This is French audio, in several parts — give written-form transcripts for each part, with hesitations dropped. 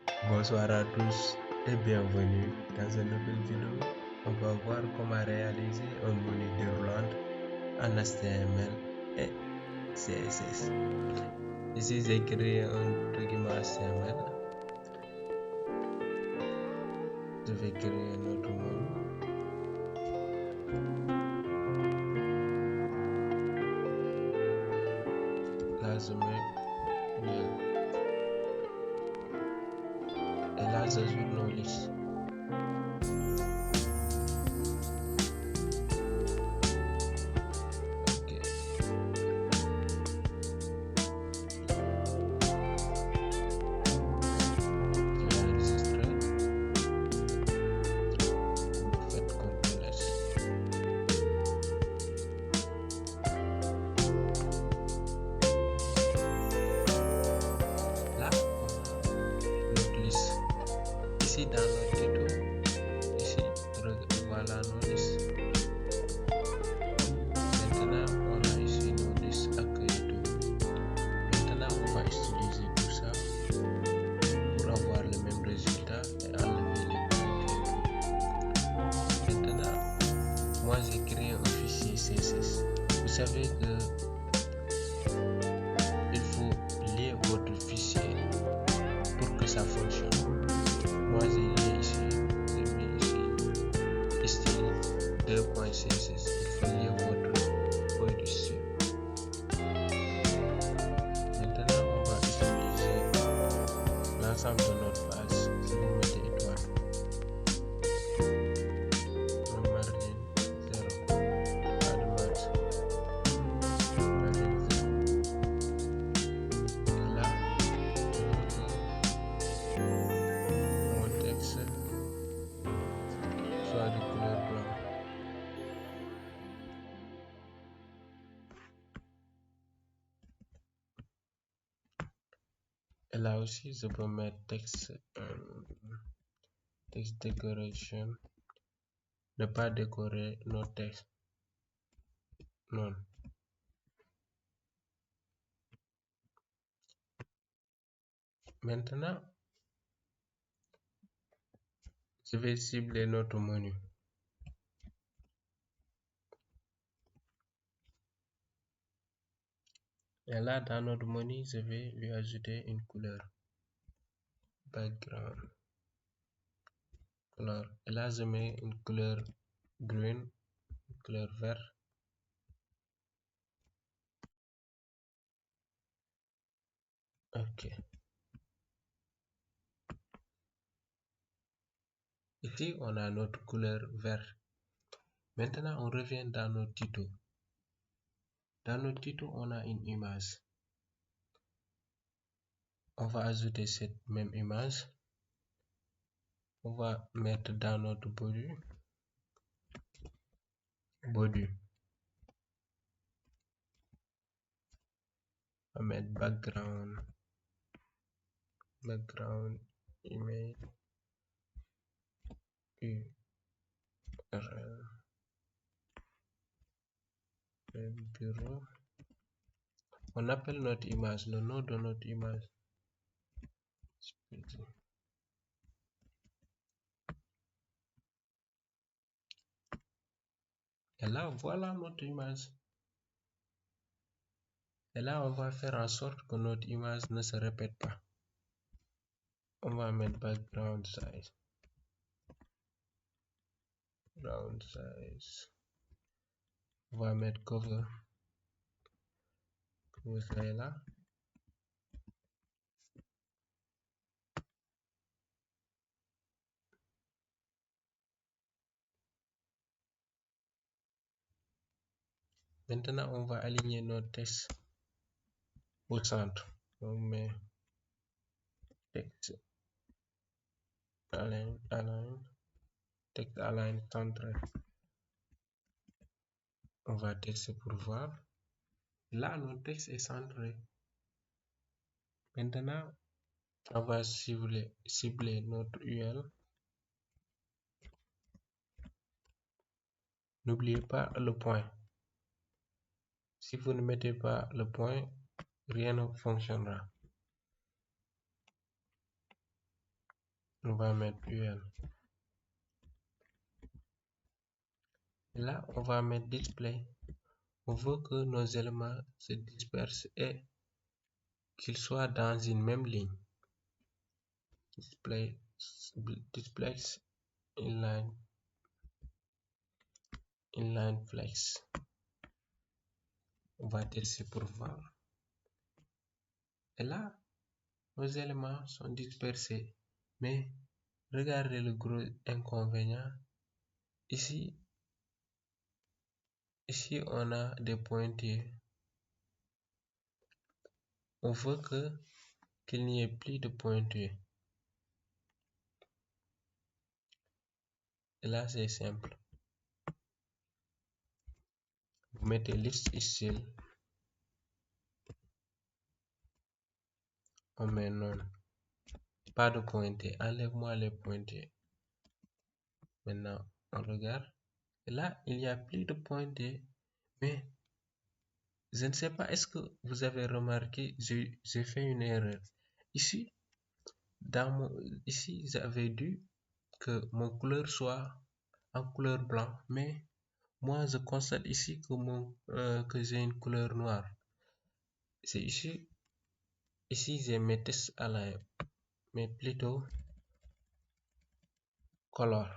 Bonsoir à tous et bienvenue dans une nouvelle vidéo. On va voir comment réaliser un menu déroulant en HTML et CSS. Ici, j'ai créé un document HTML. Je vais créer un autre menu. Là, je mets UL. Et là, j'ajoute nos listes. Ok. Je vais enregistrer. Vous faites CTRL S. Là, notre liste. Ici, dans notre titre, ici, voilà nos listes. Maintenant, on a ici nos listes accueillis tout. Maintenant, on va utiliser tout ça pour avoir le même résultat et enlever les paramètres. Maintenant, moi j'ai créé un fichier CSS. Vous savez que il faut lier votre fichier pour que ça fonctionne. Moi j'ai lié ici, j'ai mis ici style 2.css. Il faut lier votre feuille de style. Maintenant, on va utiliser l'ensemble de notre page. Si vous mettez étoile, le margin 0, pas de marge, margin 0. Et là, je veux que mon texte soit de couleur blanc. Et là aussi, je peux mettre texte decoration. Ne pas décorer nos textes. Non. Maintenant, je vais cibler notre menu. Et là, dans notre menu, je vais lui ajouter une couleur. Background. Couleur. Et là, je mets une couleur green, une couleur verte. Ok. Ici, on a notre couleur verte. Maintenant, on revient dans notre titre. Dans notre titre, on a une image. On va ajouter cette même image. On va mettre dans notre body. On va mettre background email URL bureau. On appelle notre image, le nom de notre image. Et là, voilà notre image. Et là, on va faire en sorte que notre image ne se répète pas. On va mettre background size. On va mettre cover. Vous voyez là. Maintenant, on va aligner notre texte au centre. On met texte align, texte align centré. On va tester pour voir. Là, notre texte est centré. Maintenant, on va cibler notre UL. N'oubliez pas le point. Si vous ne mettez pas le point, rien ne fonctionnera. On va mettre UL. Là, on va mettre display. On veut que nos éléments se dispersent et qu'ils soient dans une même ligne. Display inline flex. On va tester pour voir. Et là, nos éléments sont dispersés. Mais regardez le gros inconvénient. Ici, on a des pointillés. On veut qu'il n'y ait plus de pointillés. Et là, c'est simple. Vous mettez list style. On met non. Pas de pointé. Enlève-moi les pointés. Maintenant, on regarde. Et là, il n'y a plus de pointés. Mais je ne sais pas, est-ce que vous avez remarqué, j'ai fait une erreur. Ici, j'avais dû que mon couleur soit en couleur blanc. Mais moi, je constate ici que j'ai une couleur noire. C'est ici j'ai mes tests align, mais plutôt color.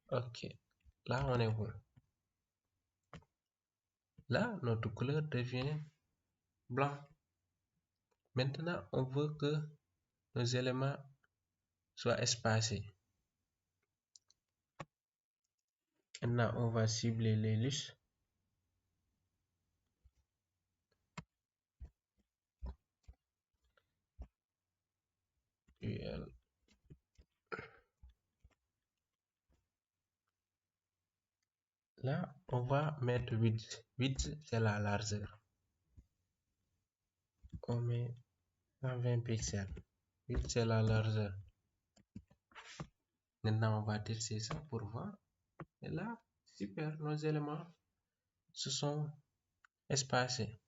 Ok, là on est bon. Là, notre couleur devient blanc. Maintenant, on veut que nos éléments soient espacés. Maintenant, on va cibler les listes. UL. Là, on va mettre width. Width, c'est la largeur. On met 120 pixels. Width, c'est la largeur. Maintenant, on va tester ça pour voir. Et là, super, nos éléments se sont espacés.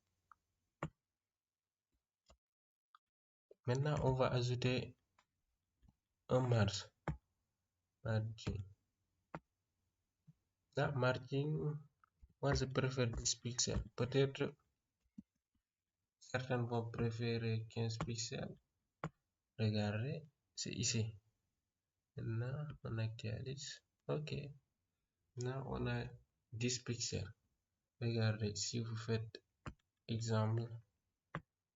Maintenant, on va ajouter un margin. Là, margin, moi je préfère 10 pixels. Peut-être certains vont préférer 15 pixels. Regardez, c'est ici. Maintenant, on actualise. Ok. Maintenant, on a 10 pixels. Regardez, si vous faites exemple,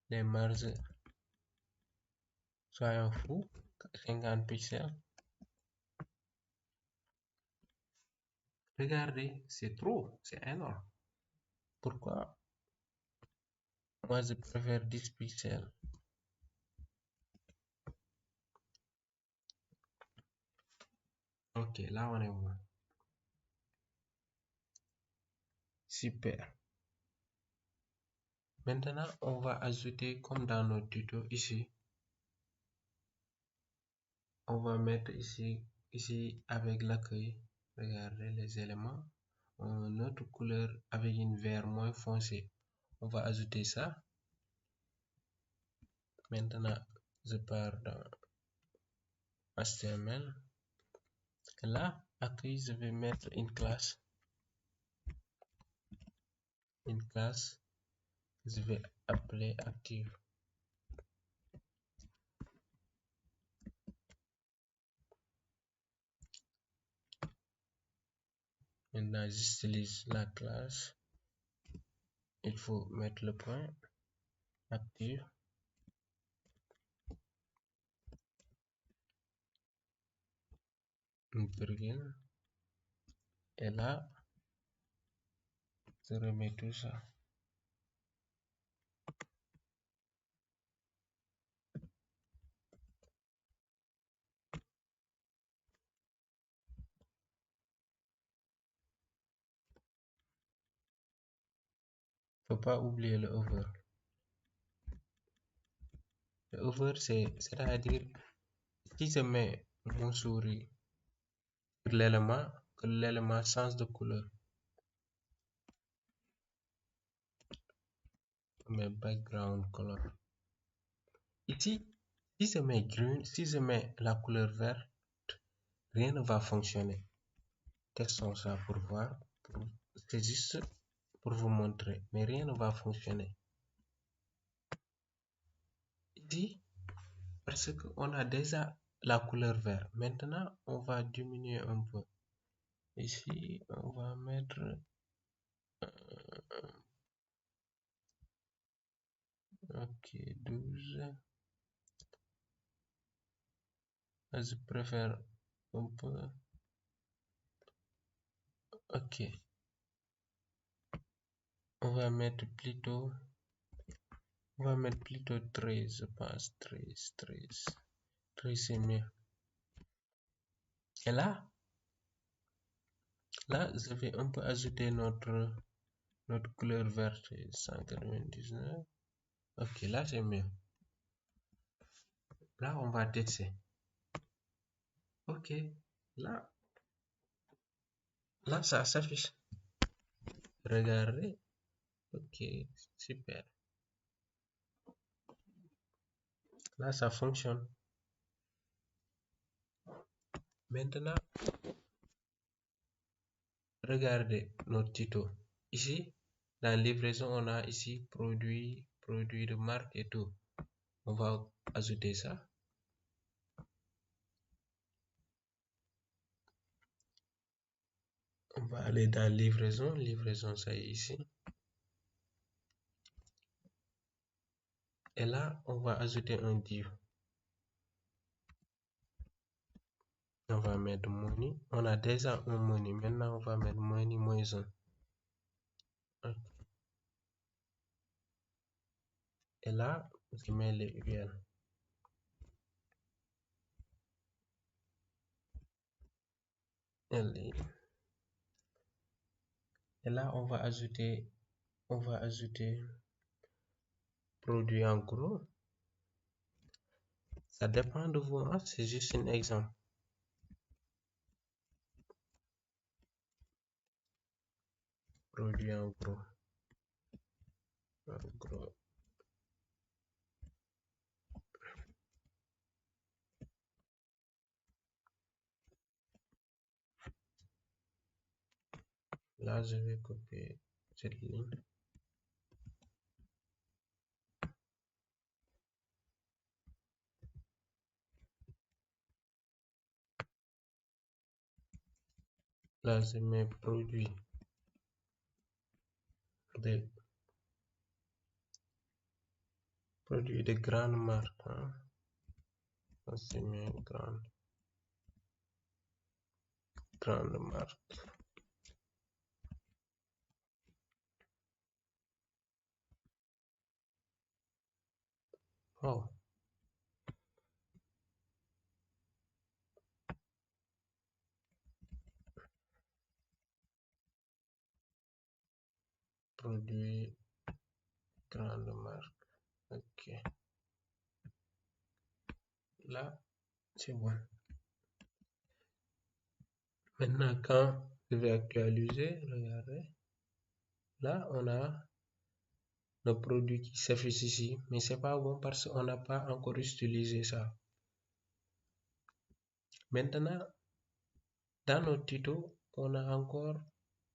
les marges, soyons fous, 50 pixels. Regardez, c'est trop, c'est énorme. Pourquoi? Moi, je préfère 10 pixels. Ok, là, on est bon. Super. Maintenant, on va ajouter, comme dans notre tuto ici, on va mettre ici avec l'accueil. Regardez les éléments. Notre couleur avec une vert moins foncé. On va ajouter ça. Maintenant, je pars dans HTML. Là, accueil, je vais mettre une classe. Une classe, je vais appeler active. Maintenant, j'utilise la classe. Il faut mettre le point active. Une virgule. Et là, je remets tout ça. Faut pas oublier le hover. Le hover, c'est-à-dire, si je mets mon souris sur l'élément, que l'élément change de couleur. Je mets background color. Ici, Si je mets green, si je mets la couleur verte, rien ne va fonctionner. Testons ça pour voir. C'est juste pour vous montrer, mais rien ne va fonctionner. Ici, parce qu'on a déjà la couleur verte. Maintenant, on va diminuer un peu. Ici, on va mettre ok, 12. Je préfère un peu. Ok. On va mettre plutôt 13, je pense. 13 c'est mieux. Et là, je vais un peu ajouter notre couleur verte, 199. Ok, là c'est mieux. Là, on va tester. Ok, là ça s'affiche. Regardez. Ok, super. Là, ça fonctionne. Maintenant, regardez notre tuto. Ici, dans la livraison, on a ici produit de marque et tout. On va ajouter ça. On va aller dans livraison. Livraison, ça est ici. Et là, on va ajouter un div. On va mettre money. On a déjà un money. Maintenant, on va mettre money -1. Et là, je mets les UL. Et là, on va ajouter produit en gros. Ça dépend de vous, hein? C'est juste un exemple. Produit en gros. Là, je vais copier cette ligne. Là, je mets produit de grande marque. Hein? Je mets grande marque. Oh. Produit grande marque. Ok. Là, c'est bon. Maintenant, quand je vais actualiser, regardez. Là, on a le produit qui s'affiche ici, mais c'est pas bon parce qu'on n'a pas encore utilisé ça. Maintenant, dans notre tuto, on a encore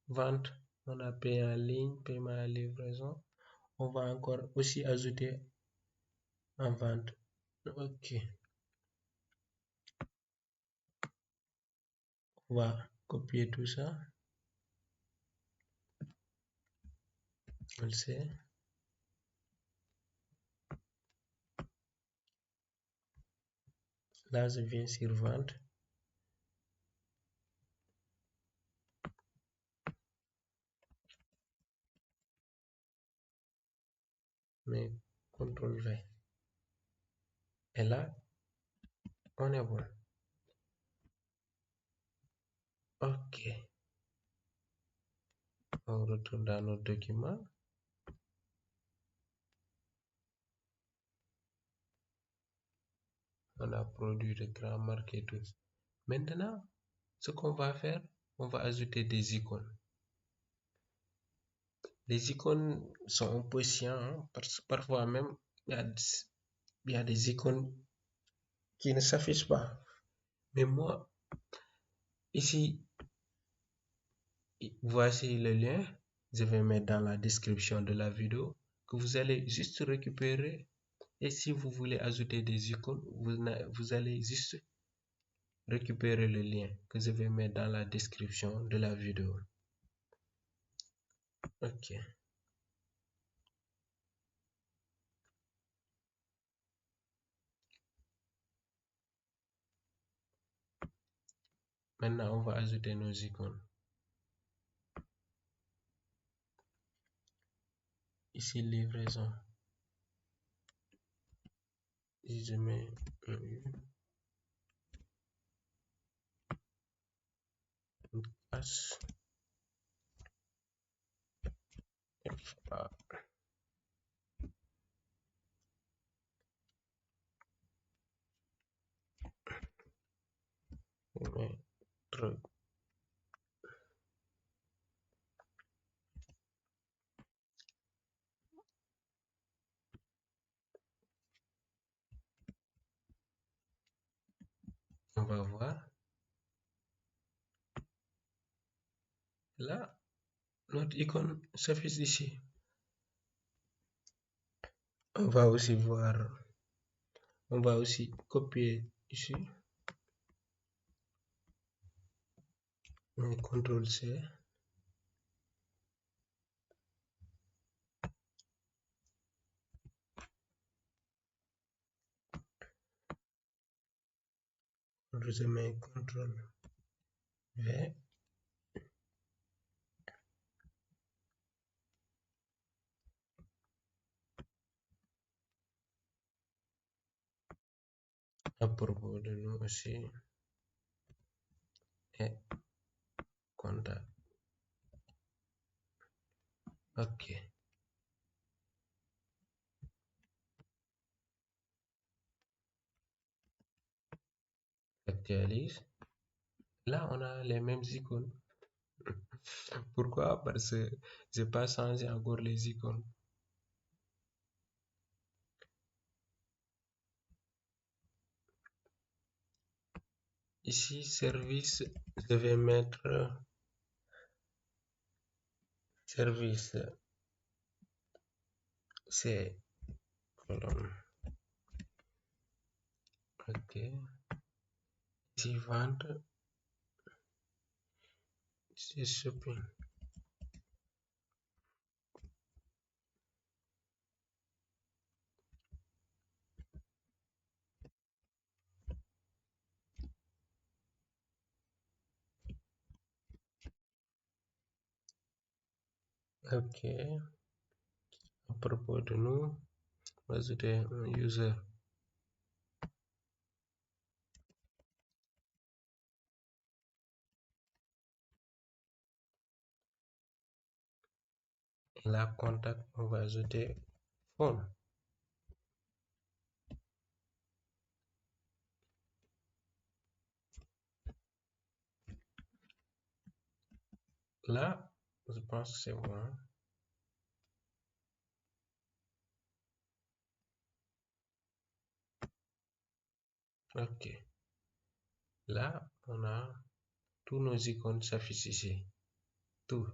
vente, on a payé en ligne, paiement à livraison. On va encore aussi ajouter en vente. Ok. On va copier tout ça. On le sait. Là, je viens sur vente. Mais CTRL V. Et là, on est bon. Ok. On retourne dans notre document. On a produit de grandes marques et tout. Maintenant, ce qu'on va faire, on va ajouter des icônes. Les icônes sont un peu chiants, hein, parce que parfois même, il y a des icônes qui ne s'affiche pas. Mais moi, ici, voici le lien. Je vais mettre dans la description de la vidéo que vous allez juste récupérer. Et si vous voulez ajouter des icônes, vous allez juste récupérer le lien que je vais mettre dans la description de la vidéo. Ok. Maintenant, on va ajouter nos icônes. Ici, livraison. Si je mets un U, une H, F, A. Je mets truc. On va voir. Là, notre icône s'affiche ici. On va aussi voir, on va aussi copier ici. CTRL C. Je mets CTRL V. À propos de nous aussi. Et contact. Ok. Actualise. Là, on a les mêmes icônes. Pourquoi? Parce que je n'ai pas changé encore les icônes. Ici, service, je vais mettre service C colonne. Ok. Ici, vente, c'est shopping. Ok. À propos de nous, on va ajouter un user. La contact, on va ajouter phone. Là, je pense que c'est bon. Ok. Là, on a tous nos icônes s'affichent ici. Tout.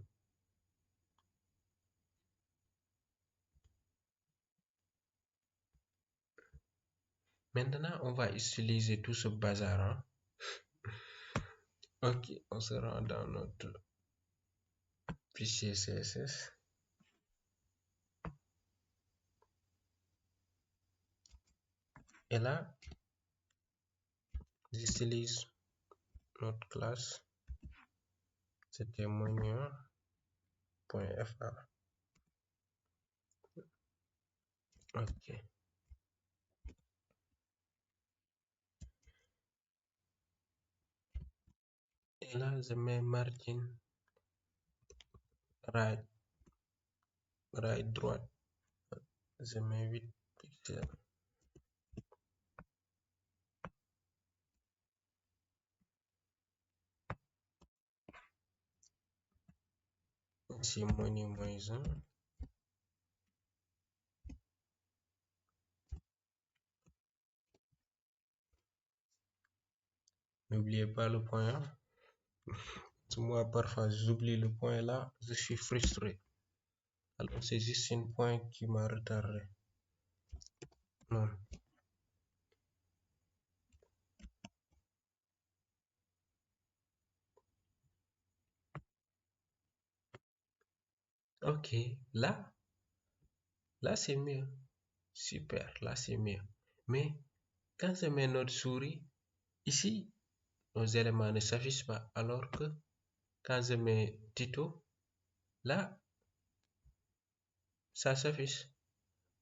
Maintenant, on va utiliser tout ce bazar. Hein. Ok, on se rend dans notre fichier CSS. Et là, j'utilise notre classe. C'était monieur.fr. Ok. Et là, je mets margin right, droite. Je mets 8 pixels. Ici, menu -1. N'oubliez pas le point. Hein? Moi, parfois, j'oublie le point là, je suis frustré. Alors, c'est juste un point qui m'a retardé. Non. Ok, là c'est mieux. Super, là c'est mieux. Mais quand je mets notre souris, ici, nos éléments ne s'affichent pas. Alors que quand je mets Tito, là, ça s'affiche.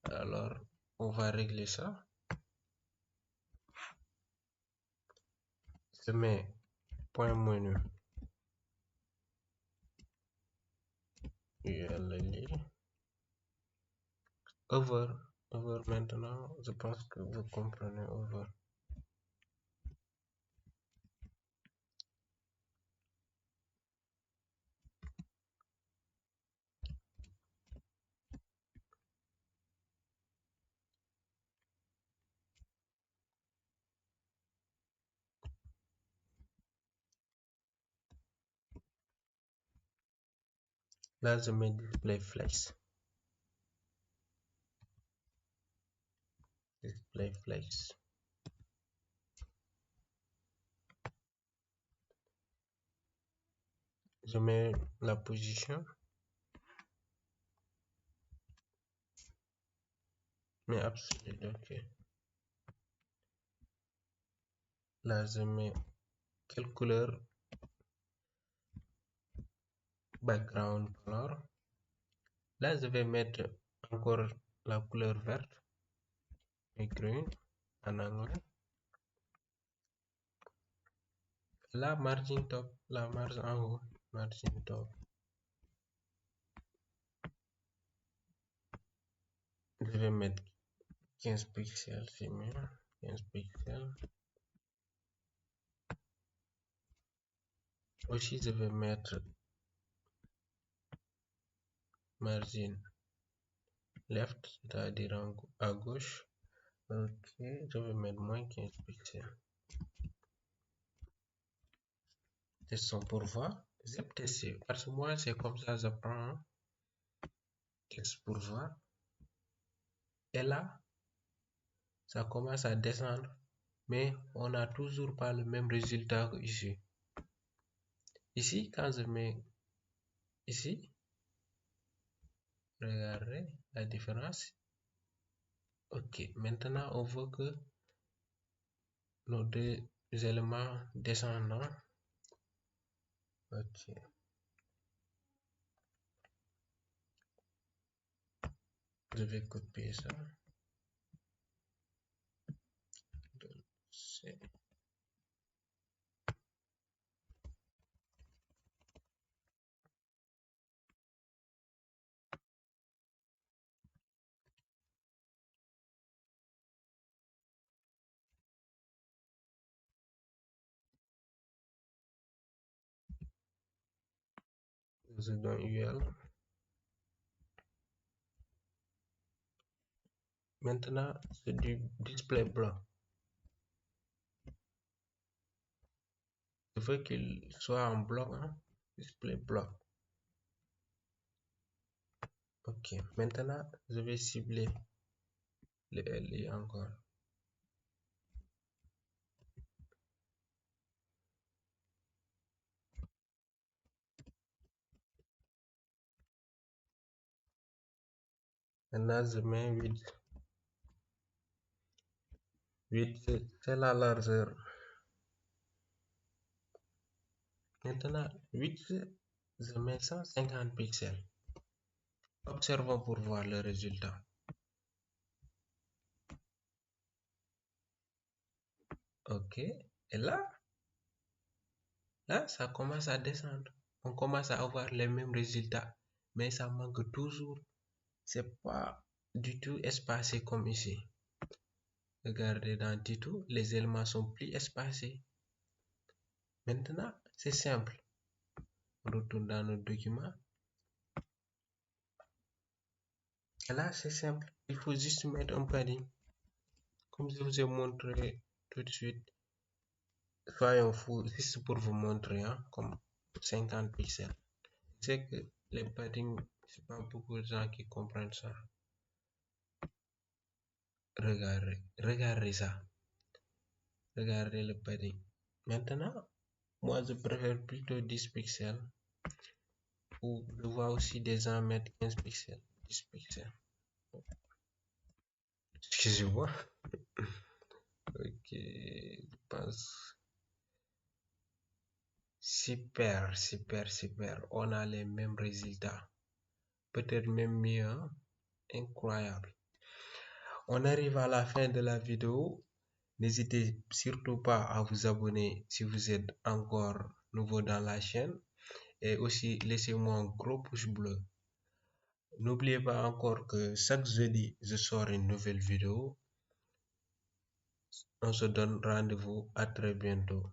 Alors, on va régler ça. Je mets point menu. Over. Over maintenant, je pense que vous comprenez over. Là, je mets display flex. Display flex. Je mets la position. Mais absolument, ok. Là, je mets quelle couleur? Background color. Là, je vais mettre encore la couleur verte et green en anglais. La margin top, la marge en haut, margin top. Je vais mettre 15 pixels, c'est mieux. 15 pixels. Aussi, je vais mettre margin left, c'est-à-dire à gauche. Ok, je vais mettre moins 15 pixels. Testons pour voir. J'ai testé parce que moi, c'est comme ça, j'apprends. Test pour voir. Et là, ça commence à descendre, mais on n'a toujours pas le même résultat que ici. Ici, quand je mets ici, regardez la différence. Ok, maintenant on voit que nos deux éléments descendent. Ok, je vais copier ça. C. Je donne UL. Maintenant, c'est du display blanc. Je veux qu'il soit en blanc, hein? Display blanc. Ok, maintenant, je vais cibler le LI encore. Maintenant, je mets 8. 8, c'est la largeur. Maintenant, 8, je mets 150 pixels. Observons pour voir le résultat. Ok, et là, ça commence à descendre. On commence à avoir les mêmes résultats, mais ça manque toujours. C'est pas du tout espacé comme ici. Regardez dans Tito, les éléments sont plus espacés. Maintenant, c'est simple. On retourne dans notre document. Et là, c'est simple. Il faut juste mettre un padding. Comme je vous ai montré tout de suite. soyons fous, juste pour vous montrer, hein, comme 50 pixels. C'est que les padding, c'est pas beaucoup de gens qui comprennent ça. Regardez ça. Regardez le padding. Maintenant, moi je préfère plutôt 10 pixels. Ou je vois aussi des gens mettre 15 pixels, 10 pixels. Excusez-moi. Ok, je pense. Super, super, super. On a les mêmes résultats. Peut-être même mieux, hein? Incroyable. On arrive à la fin de la vidéo. N'hésitez surtout pas à vous abonner si vous êtes encore nouveau dans la chaîne. Et aussi, laissez-moi un gros pouce bleu. N'oubliez pas encore que chaque jeudi, je sors une nouvelle vidéo. On se donne rendez-vous à très bientôt.